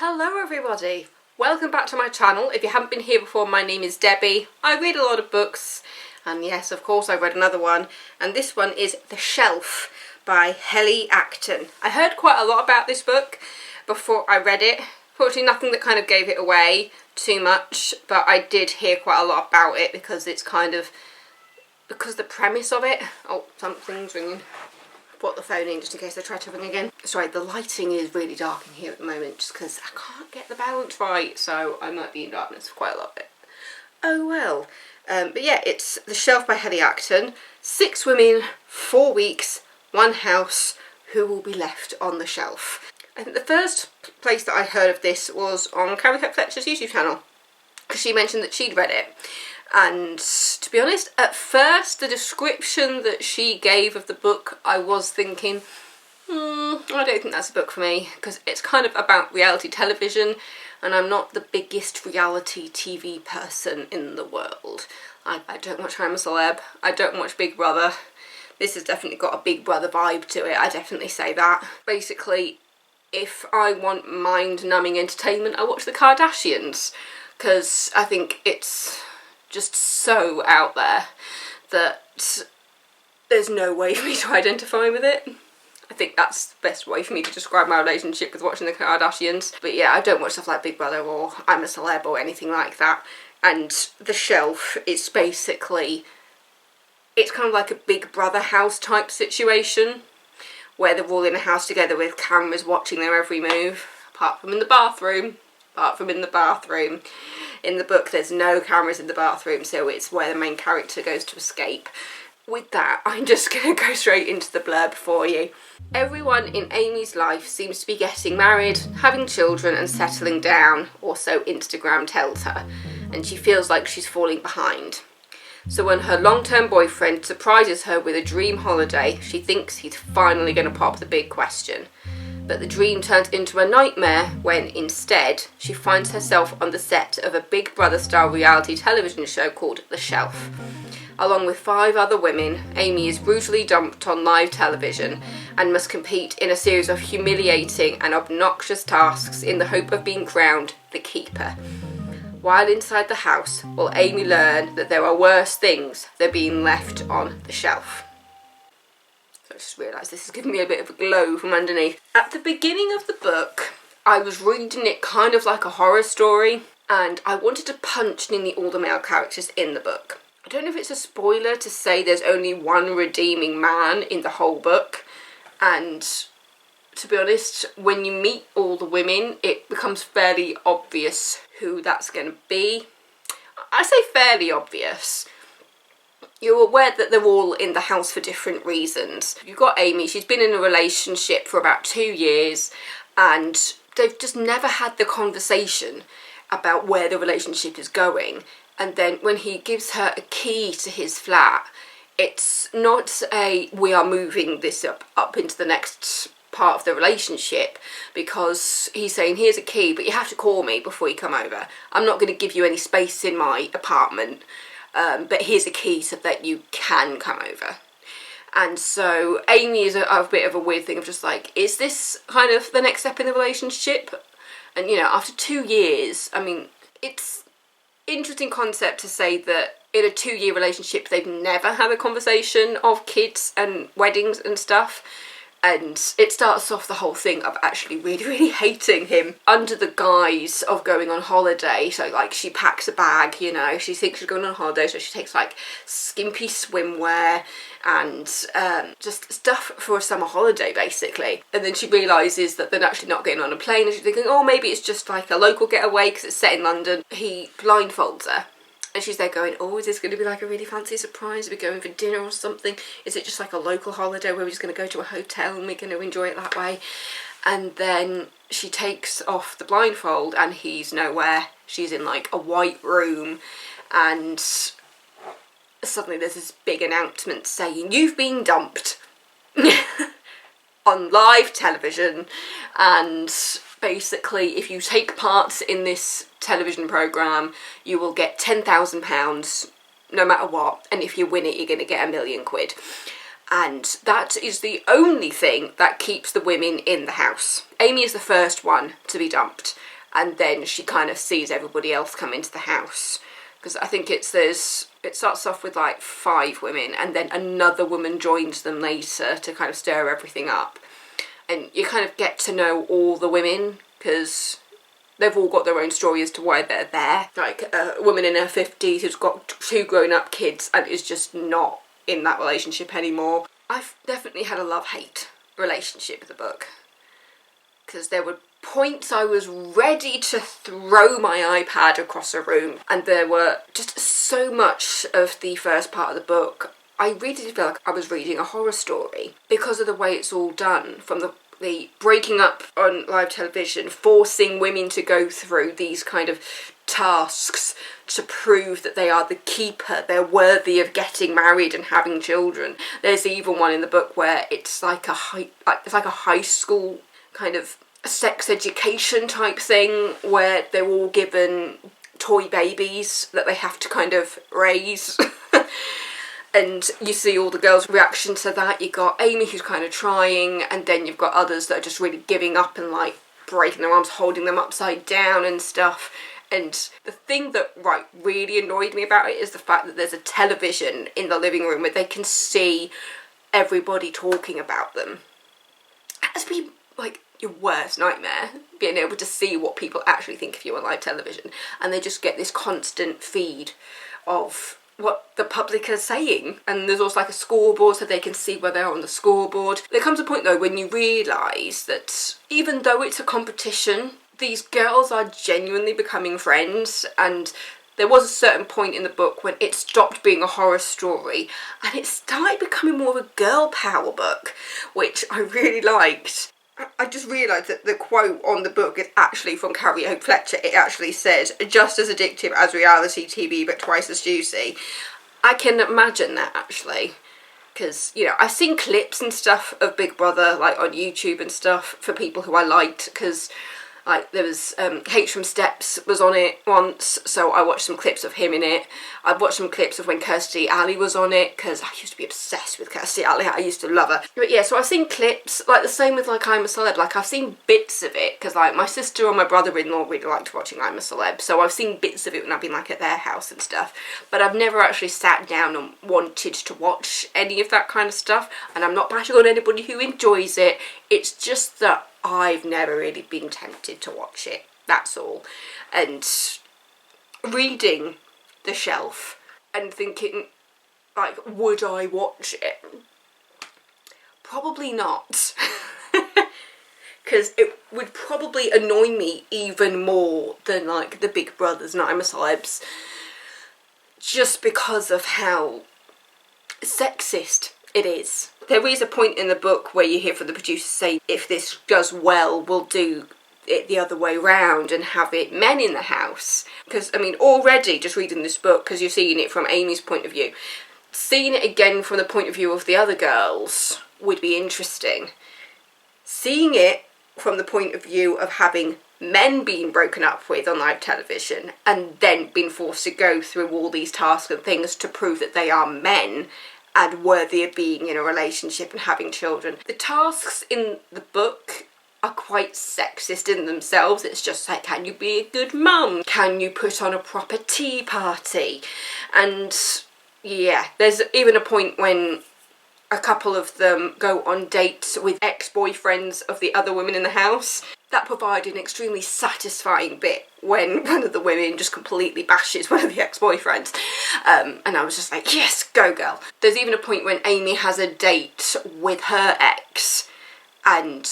Hello everybody, welcome back to my channel. If you haven't been here before, my name is Debbie. I read a lot of books, and yes, of course I read another one, and this one is The Shelf by Helly Acton. I heard quite a lot about this book before I read it. Fortunately, nothing that kind of gave it away too much, but I did hear quite a lot about it because it's because the premise of it. Oh, something's ringing. Put the phone in just in case they try to ring again. Sorry, the lighting is really dark in here at the moment just because I can't get the balance right, so I might be in darkness for quite a lot of it. Oh well. But yeah, it's The Shelf by Helly Acton. 6 women, 4 weeks, 1 house. Who will be left on the shelf? I think the first place that I heard of this was on Carrie Fletcher's YouTube channel, because she mentioned that she'd read it. And to be honest, at first the description that she gave of the book, I was thinking, I don't think that's a book for me, because it's kind of about reality television, and I'm not the biggest reality TV person in the world. I don't watch I'm a Celeb, I don't watch Big Brother. This has definitely got a Big Brother vibe to it, I definitely say that. Basically, if I want mind-numbing entertainment, I watch the Kardashians, because I think it's just so out there that there's no way for me to identify with it. I think that's the best way for me to describe my relationship with watching the Kardashians. But yeah, I don't watch stuff like Big Brother or I'm a Celeb or anything like that. And The Shelf is basically, it's kind of like a Big Brother house type situation where they're all in a house together with cameras watching their every move, apart from in the bathroom. In the book, there's no cameras in the bathroom, so it's where the main character goes to escape. With that, I'm just going to go straight into the blurb for you. Everyone in Amy's life seems to be getting married, having children and settling down, or so Instagram tells her, and she feels like she's falling behind. So when her long-term boyfriend surprises her with a dream holiday, she thinks he's finally going to pop the big question. But the dream turns into a nightmare when, instead, she finds herself on the set of a Big Brother-style reality television show called The Shelf. Along with 5 other women, Amy is brutally dumped on live television and must compete in a series of humiliating and obnoxious tasks in the hope of being crowned the Keeper. While inside the house, will Amy learn that there are worse things than being left on the shelf. I just realised this is giving me a bit of a glow from underneath. At the beginning of the book, I was reading it kind of like a horror story, and I wanted to punch nearly all the male characters in the book. I don't know if it's a spoiler to say there's only one redeeming man in the whole book, and to be honest, when you meet all the women, it becomes fairly obvious who that's going to be. I say fairly obvious. You're aware that they're all in the house for different reasons. You've got Amy, she's been in a relationship for about 2 years, and they've just never had the conversation about where the relationship is going. And then when he gives her a key to his flat, it's not a, we are moving this up into the next part of the relationship, because he's saying, here's a key, but you have to call me before you come over. I'm not going to give you any space in my apartment. But here's a key so that you can come over. And so Amy is a bit of a weird thing of just like, is this kind of the next step in the relationship? And you know, after 2 years, I mean, it's interesting concept to say that in a 2-year relationship they've never had a conversation of kids and weddings and stuff. And it starts off the whole thing of actually really, really hating him under the guise of going on holiday. So, like, she packs a bag, you know, she thinks she's going on holiday, so she takes, like, skimpy swimwear and just stuff for a summer holiday, basically. And then she realises that they're actually not getting on a plane, and she's thinking, oh, maybe it's just, like, a local getaway because it's set in London. He blindfolds her. And she's there going, oh, is this going to be like a really fancy surprise? Are we going for dinner or something? Is it just like a local holiday where we're just going to go to a hotel and we're going to enjoy it that way? And then she takes off the blindfold and he's nowhere. She's in like a white room, and suddenly there's this big announcement saying, you've been dumped on live television. And basically, if you take part in this television programme, you will get £10,000 no matter what, and if you win it, you're going to get £1 million. And that is the only thing that keeps the women in the house. Amy is the first one to be dumped, and then she kind of sees everybody else come into the house. Because I think it starts off with like 5 women, and then another woman joins them later to kind of stir everything up. And you kind of get to know all the women, because they've all got their own story as to why they're there. Like a woman in her 50s who's got 2 grown-up kids and is just not in that relationship anymore. I've definitely had a love-hate relationship with the book, because there were points I was ready to throw my iPad across a room, and there were just so much of the first part of the book I really did feel like I was reading a horror story, because of the way it's all done, from the breaking up on live television, forcing women to go through these kind of tasks to prove that they are the keeper, they're worthy of getting married and having children. There's even one in the book where it's like a high school kind of sex education type thing, where they're all given toy babies that they have to kind of raise. And you see all the girls' reaction to that. You got Amy, who's kind of trying, and then you've got others that are just really giving up and like breaking their arms, holding them upside down and stuff. And the thing that really annoyed me about it is the fact that there's a television in the living room where they can see everybody talking about them. That's been like your worst nightmare, being able to see what people actually think of you on live television, and they just get this constant feed of what the public are saying. And there's also like a scoreboard so they can see where they are on the scoreboard. There comes a point though when you realise that even though it's a competition, these girls are genuinely becoming friends, and there was a certain point in the book when it stopped being a horror story and it started becoming more of a girl power book, which I really liked. I just realised that the quote on the book is actually from Carrie Hope Fletcher. It actually says, "Just as addictive as reality TV, but twice as juicy." I can imagine that, actually. Because, you know, I've seen clips and stuff of Big Brother, like, on YouTube and stuff, for people who I liked, because like there was H from Steps was on it once, so I watched some clips of him in it. I've watched some clips of when Kirstie Alley was on it, because I used to be obsessed with Kirstie Alley. I used to love her. But yeah, so I've seen clips, like the same with like I'm a Celeb. Like I've seen bits of it, because like my sister and my brother-in-law really liked watching I'm a Celeb, so I've seen bits of it when I've been like at their house and stuff. But I've never actually sat down and wanted to watch any of that kind of stuff, and I'm not bashing on anybody who enjoys it. It's just that I've never really been tempted to watch it, that's all. And reading the shelf and thinking, like, would I watch it? Probably not. Because it would probably annoy me even more than, like, the Big Brothers and I'm a Celebs, just because of how sexist it is. There is a point in the book where you hear from the producer say, if this does well, we'll do it the other way round and have it men in the house. Because, I mean, already just reading this book, because you're seeing it from Amy's point of view, seeing it again from the point of view of the other girls would be interesting. Seeing it from the point of view of having men being broken up with on live television and then being forced to go through all these tasks and things to prove that they are men and worthy of being in a relationship and having children. The tasks in the book are quite sexist in themselves. It's just like, can you be a good mum? Can you put on a proper tea party? And yeah, there's even a point when a couple of them go on dates with ex-boyfriends of the other women in the house. That provided an extremely satisfying bit when one of the women just completely bashes one of the ex-boyfriends. And I was just like, yes, go girl. There's even a point when Amy has a date with her ex, and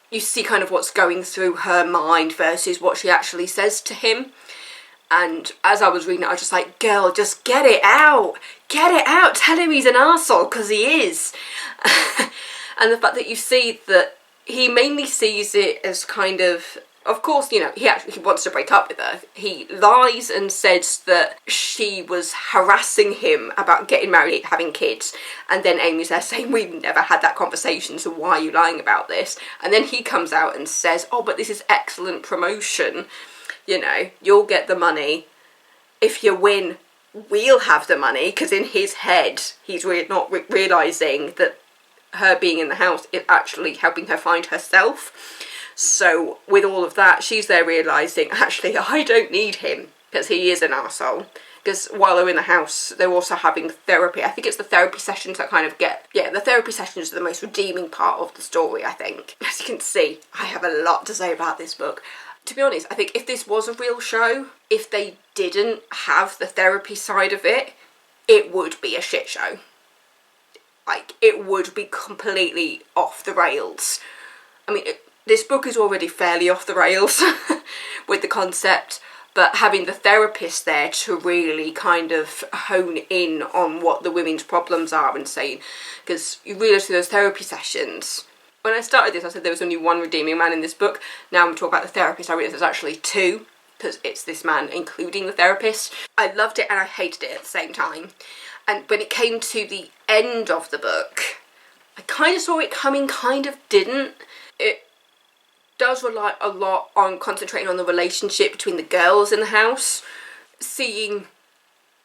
you see kind of what's going through her mind versus what she actually says to him. And as I was reading it, I was just like, girl, just get it out. Get it out. Tell him he's an arsehole, because he is. And the fact that you see that he mainly sees it as kind of course, you know, he wants to break up with her. He lies and says that she was harassing him about getting married, having kids. And then Amy's there saying, we've never had that conversation, so why are you lying about this? And then he comes out and says, oh, but this is excellent promotion. You know, you'll get the money. If you win, we'll have the money. Because in his head, he's not realising that her being in the house is actually helping her find herself. So with all of that, she's there realising, actually, I don't need him, because he is an arsehole. Because while they're in the house, they're also having therapy. I think it's the therapy sessions that kind of the therapy sessions are the most redeeming part of the story, I think. As you can see, I have a lot to say about this book. To be honest, I think if this was a real show, if they didn't have the therapy side of it, it would be a shit show. Like, it would be completely off the rails. I mean, this book is already fairly off the rails with the concept, but having the therapist there to really kind of hone in on what the women's problems are and saying, because you realise through those therapy sessions, when I started this I said there was only one redeeming man in this book. Now I'm talking about the therapist, I realise there's actually two, because it's this man including the therapist. I loved it and I hated it at the same time. And when it came to the end of the book, I kind of saw it coming, kind of didn't. It does rely a lot on concentrating on the relationship between the girls in the house, seeing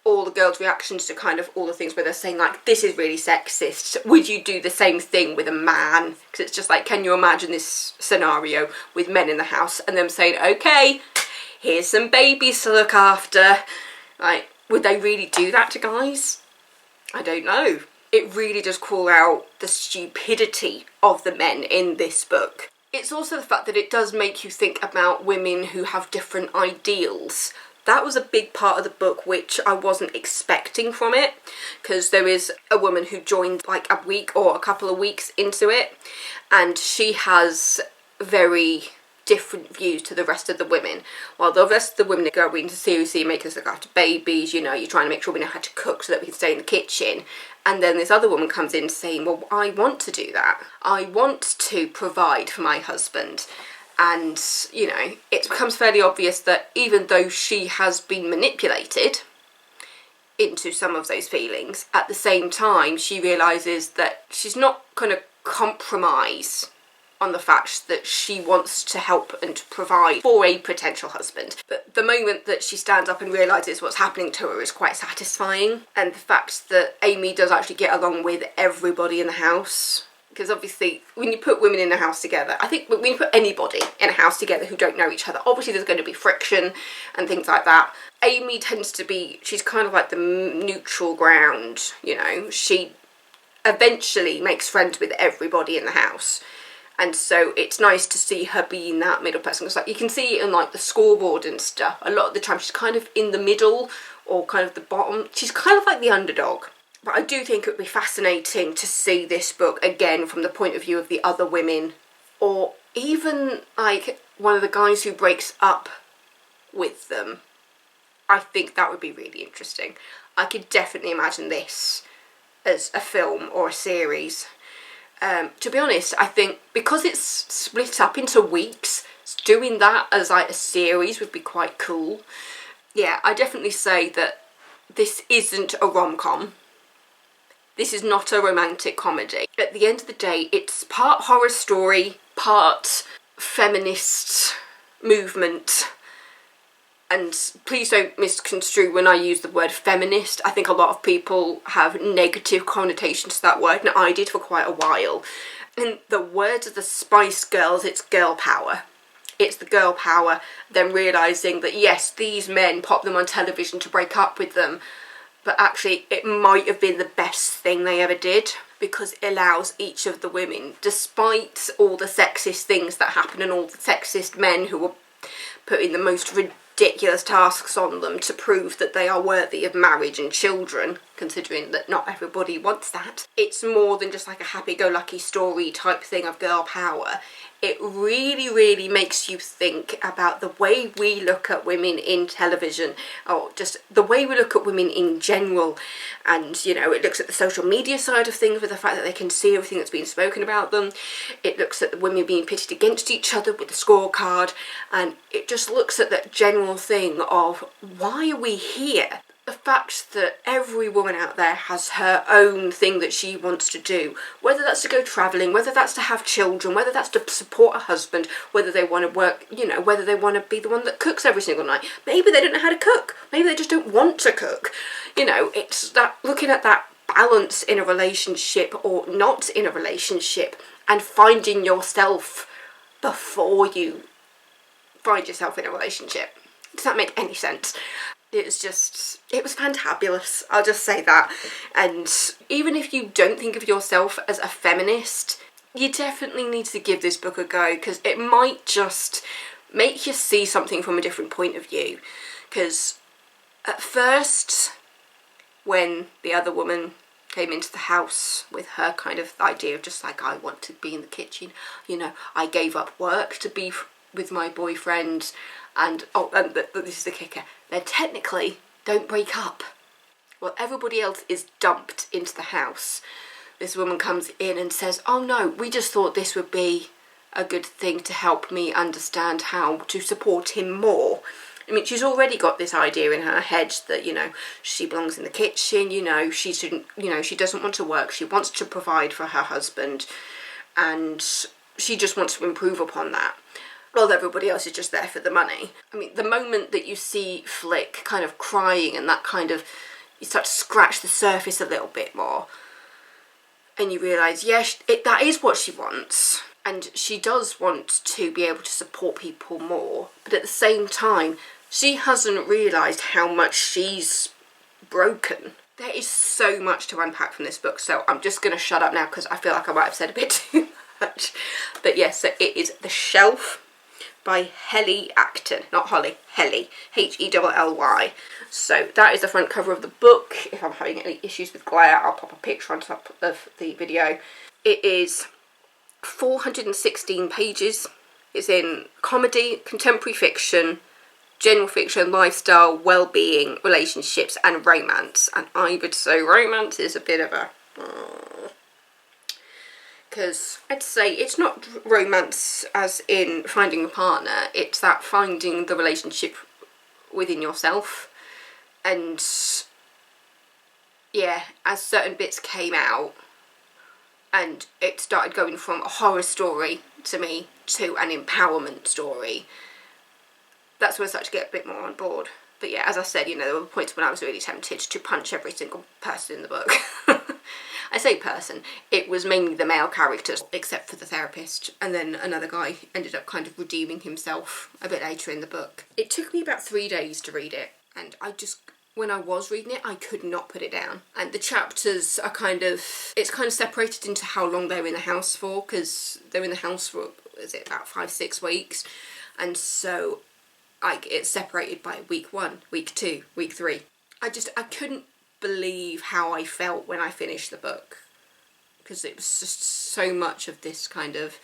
all the girls' reactions to kind of all the things where they're saying, like, this is really sexist, would you do the same thing with a man? Because it's just like, can you imagine this scenario with men in the house and them saying, okay, here's some babies to look after. Like, would they really do that to guys? I don't know. It really does call out the stupidity of the men in this book. It's also the fact that it does make you think about women who have different ideals. That was a big part of the book which I wasn't expecting from it, because there is a woman who joined like a week or a couple of weeks into it, and she has very different views to the rest of the women. While the rest of the women go into seriously make us look after babies, you know, you're trying to make sure we know how to cook so that we can stay in the kitchen. And then this other woman comes in saying, well, I want to do that. I want to provide for my husband. And, you know, it becomes fairly obvious that even though she has been manipulated into some of those feelings, at the same time she realises that she's not going to compromise on the fact that she wants to help and to provide for a potential husband. But the moment that she stands up and realises what's happening to her is quite satisfying. And the fact that Amy does actually get along with everybody in the house. Because obviously, when you put women in a house together, I think when you put anybody in a house together who don't know each other, obviously there's going to be friction and things like that. Amy tends to be, she's kind of like the neutral ground, you know. She eventually makes friends with everybody in the house. And so it's nice to see her being that middle person. Because like, you can see it in like the scoreboard and stuff. A lot of the time she's kind of in the middle or kind of the bottom. She's kind of like the underdog. But I do think it would be fascinating to see this book again from the point of view of the other women. Or even like one of the guys who breaks up with them. I think that would be really interesting. I could definitely imagine this as a film or a series. To be honest, I think because it's split up into weeks, doing that as like a series would be quite cool. Yeah, I definitely say that this isn't a rom-com. This is not a romantic comedy. At the end of the day, it's part horror story, part feminist movement. And please don't misconstrue when I use the word feminist. I think a lot of people have negative connotations to that word, and I did for quite a while. In the words of the Spice Girls, it's girl power. It's the girl power, them realising that yes, these men pop them on television to break up with them, but actually it might have been the best thing they ever did, because it allows each of the women, despite all the sexist things that happen and all the sexist men who are putting the most ridiculous tasks on them to prove that they are worthy of marriage and children, considering that not everybody wants that. It's more than just like a happy-go-lucky story type thing of girl power. It really, really makes you think about the way we look at women in television, or just the way we look at women in general. And, you know, it looks at the social media side of things with the fact that they can see everything that's being spoken about them. It looks at the women being pitted against each other with the scorecard. And it just looks at that general thing of, why are we here? The fact that every woman out there has her own thing that she wants to do, whether that's to go travelling, whether that's to have children, whether that's to support a husband, whether they want to work, you know, whether they want to be the one that cooks every single night. Maybe they don't know how to cook. Maybe they just don't want to cook. You know, it's that looking at that balance in a relationship or not in a relationship and finding yourself before you find yourself in a relationship. Does that make any sense? It was fantabulous, I'll just say that. And even if you don't think of yourself as a feminist, you definitely need to give this book a go, because it might just make you see something from a different point of view. Because at first, when the other woman came into the house with her kind of idea of just like, I want to be in the kitchen, you know, I gave up work to be with my boyfriend, and this is the kicker, they technically don't break up. Well, everybody else is dumped into the house. This woman comes in and says, oh no, we just thought this would be a good thing to help me understand how to support him more. I mean, she's already got this idea in her head that, you know, she belongs in the kitchen, you know, she shouldn't, you know, she doesn't want to work, she wants to provide for her husband, and she just wants to improve upon that. Well, everybody else is just there for the money. I mean, the moment that you see Flick kind of crying and that kind of, you start to scratch the surface a little bit more, and you realise, yes, that is what she wants. And she does want to be able to support people more. But at the same time, she hasn't realised how much she's broken. There is so much to unpack from this book, so I'm just going to shut up now because I feel like I might have said a bit too much. But yes, so it is The Shelf by Helly Acton. Not Holly, Helly. Helly. So that is the front cover of the book. If I'm having any issues with glare, I'll pop a picture on top of the video. It is 416 pages. It's in comedy, contemporary fiction, general fiction, lifestyle, well-being, relationships, and romance. And I would say romance is a bit of a... because I'd say it's not romance as in finding a partner, it's that finding the relationship within yourself. And yeah, as certain bits came out and it started going from a horror story to me to an empowerment story, that's when I started to get a bit more on board. But yeah, as I said, you know, there were points when I was really tempted to punch every single person in the book. I say person, it was mainly the male characters, except for the therapist, and then another guy ended up kind of redeeming himself a bit later in the book. It took me about 3 days to read it, and when I was reading it, I could not put it down. And the chapters are it's kind of separated into how long they're in the house for, because they're in the house for, about 5-6 weeks, and so it's separated by week 1, week 2, week 3. I couldn't believe how I felt when I finished the book, because it was just so much of this kind of,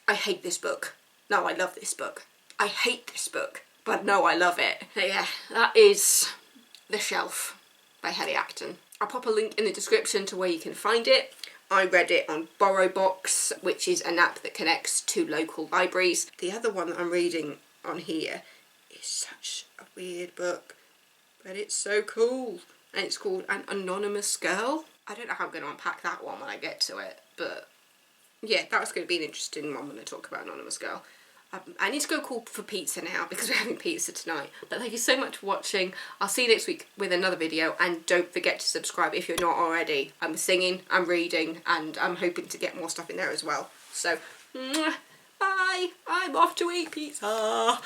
I hate this book, no I love this book, I hate this book, but no I love it. But yeah, that is The Shelf by Helly Acton. I'll pop a link in the description to where you can find it. I read it on BorrowBox, which is an app that connects to local libraries. The other one that I'm reading on here is such a weird book, but it's so cool. And it's called An Anonymous Girl. I don't know how I'm going to unpack that one when I get to it, but yeah, that was going to be an interesting one when I talk about Anonymous Girl. I need to go call for pizza now because we're having pizza tonight. But thank you so much for watching. I'll see you next week with another video, and don't forget to subscribe if you're not already. I'm singing, I'm reading, and I'm hoping to get more stuff in there as well. So, bye! I'm off to eat pizza!